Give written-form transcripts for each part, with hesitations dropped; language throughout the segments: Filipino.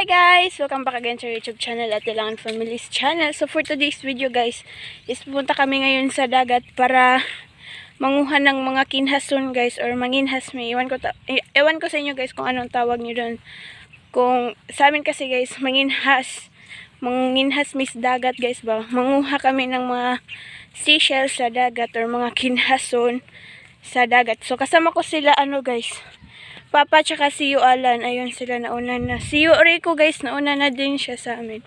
Hi guys! Welcome back again to our YouTube channel at Ilangan Family's channel. So for today's video guys, is pupunta kami ngayon sa dagat para manguha ng mga kinhason guys, or manginhas may. Ewan ko sa inyo guys kung anong tawag niyo doon. Kung sa amin kasi guys, manginhas mis dagat guys ba. Manguha kami ng mga seashells sa dagat or mga kinhason sa dagat. So kasama ko sila guys, Papa tsaka si Alan, ayun sila nauna na. Si Rico guys, nauna na din siya sa amin.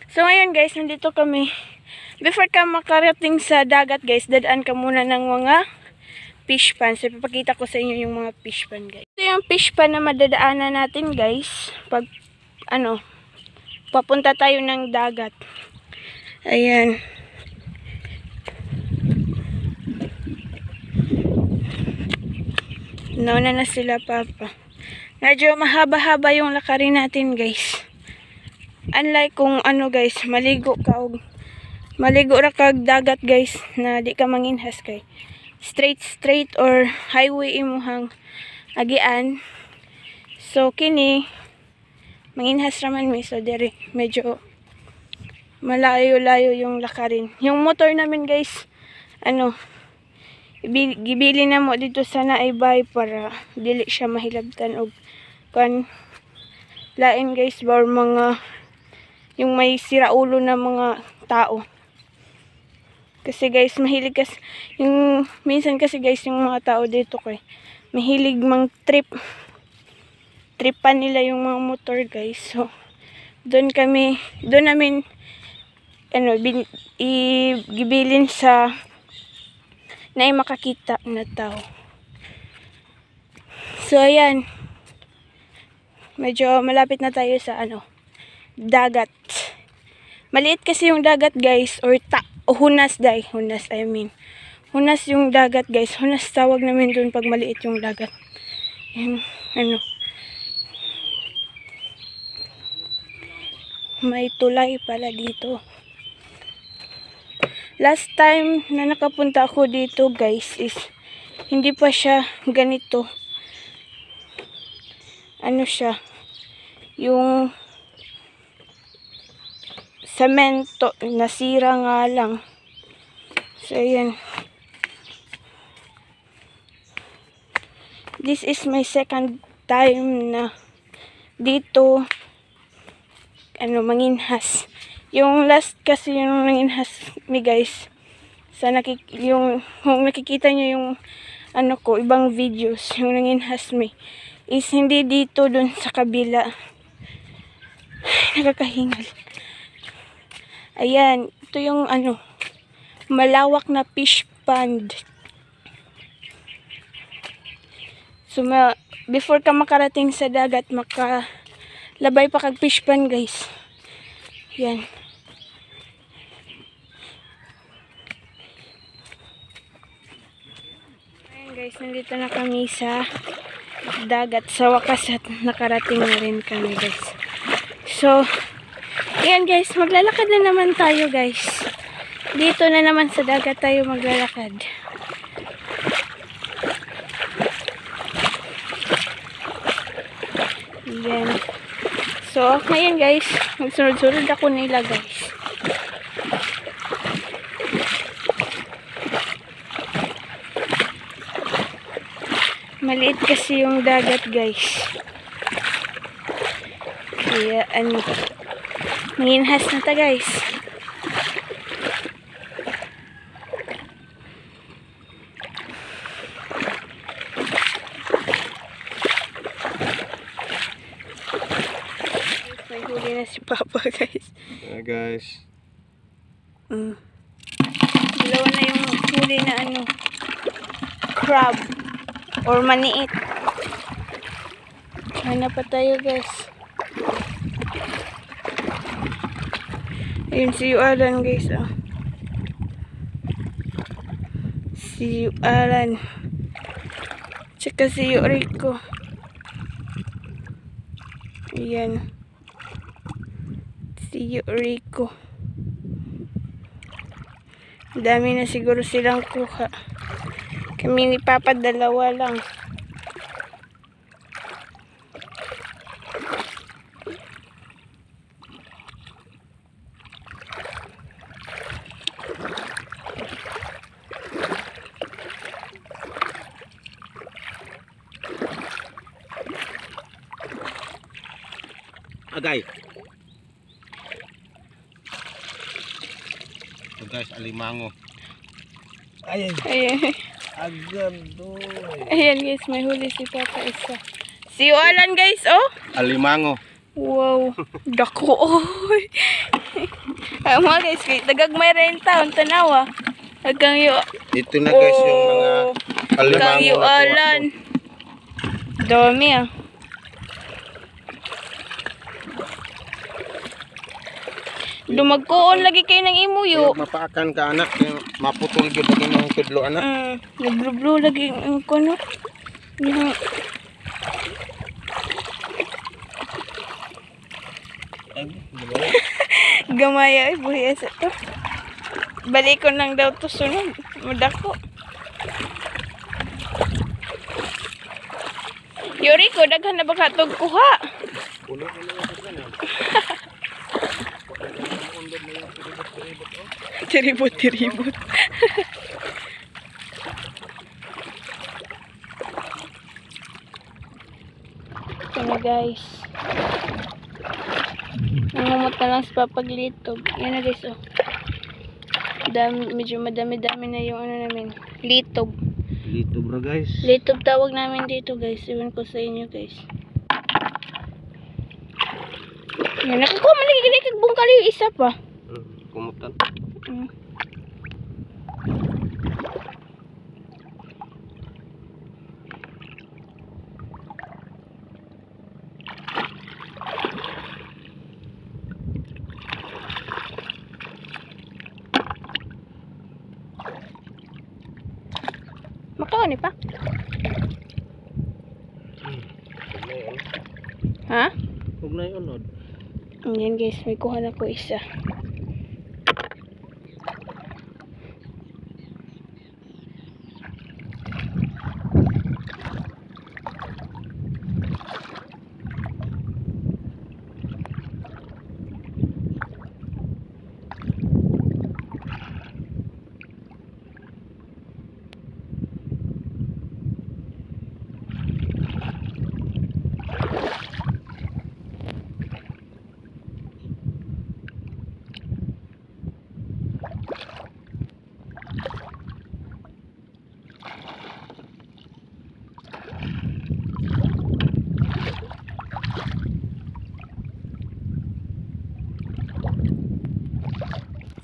So ngayon guys, nandito kami. Before ka makarating sa dagat guys, dadaan ka muna ng mga fish pan. So ipapakita ko sa inyo yung mga fish pan guys. Ito yung fish pan na madadaanan natin guys. Pag papunta tayo ng dagat. Ayan. Nauna na sila Papa. Medyo mahaba-haba yung lakarin natin guys. Unlike kung guys, maligo ra kag dagat guys na di ka manginhas kay. Straight or highway imuhang agian. So kini manginhas raman mi, so diri medyo malayo-layo yung lakarin. Yung motor namin guys, gibili na mo dito sa Naibay para dili siya mahilabtan og kan lain guys ba, or mga yung may siraulo na mga tao. Kasi guys, mahilig kasi yung minsan kasi guys yung mga tao dito kay mahilig mang tripan nila yung mga motor guys. So doon namin gibilin sa na makakita na tao. So ayan, medyo malapit na tayo sa dagat. Maliit kasi yung dagat guys, or hunas yung dagat guys. Hunas tawag namin dun pag maliit yung dagat. Yan, may tulay pala dito. Last time na nakapunta ako dito guys is hindi pa siya ganito. Siya yung semento, nasira nga lang. So ayan, this is my second time na dito manginhas. Yung last kasi yung nanginhas mi guys, yung nakikita nyo yung ibang videos, yung nanginhas mi is hindi dito, dun sa kabila. Nakakahingal. Ayan, ito yung malawak na fish pond. So before ka makarating sa dagat, makalabay pa kag fish pond guys. Yan. Guys, nandito na kami sa dagat. Sa wakas at nakarating na rin kami guys. So ayan guys, maglalakad na naman tayo guys. Dito na naman sa dagat tayo maglalakad. Ayan. So ngayon guys, magsunod-sunod ako nila guys. Maliit kasi yung dagat guys. Kaya manginhas na ta guys. May huli na si Papa guys. Yeah guys. Dalawa na yung huli na crab or maniit. Hanap pa tayo guys. Ayun si Alan guys. Si Alan. Tsaka si Rico. Ayan. Si Rico. Dami na siguro silang kuha. Kami ni Papa dalawa lang. Agay. So guys, alimango. Ayan. Ayan. Agad do. Ayan guys, may huli si Papa isa. Si Alan guys, oh. Alimango. Wow, dako oy. Ay mga guys, dagagmay rin taon tanawa. Hanggang yu. Ito na guys yung mga alimango Hanggang yu na Alan. Dami ah. Dumagkoon lagi kayo ng imuyo. Mapaakan ka anak, maputol gyud lagi ng tudlo anak. Nagblublo lagi ang kono. Yung gamaya ay buhi sa to. Balik ko nang daw to sunod. Madako. Yuri ko, daghan na ba katog kuha? Ulo na lang sa kana. Tiribot. Ito na guys. Nangamot na lang sa papaglitob. Yan na guys oh. Medyo madami-dami na yung ano namin. Litob. Dito bro guys. Litob tawag namin dito guys. Iwan ko sa inyo guys. Yan, nakakuha man lagi kag bungkal yung isa pa. Kumutan. Makaon pa? Ha? Huwag na yun, Lord. Ayan guys, may kuha na ko isa.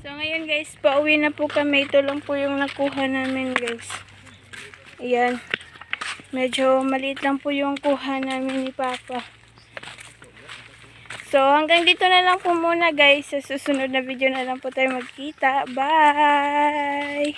So ngayon guys, pauwi na po kami. Ito lang po yung nakuha namin guys. Ayan. Medyo maliit lang po yung kuha namin ni Papa. So hanggang dito na lang po muna guys. Sa susunod na video na lang po tayo magkita. Bye!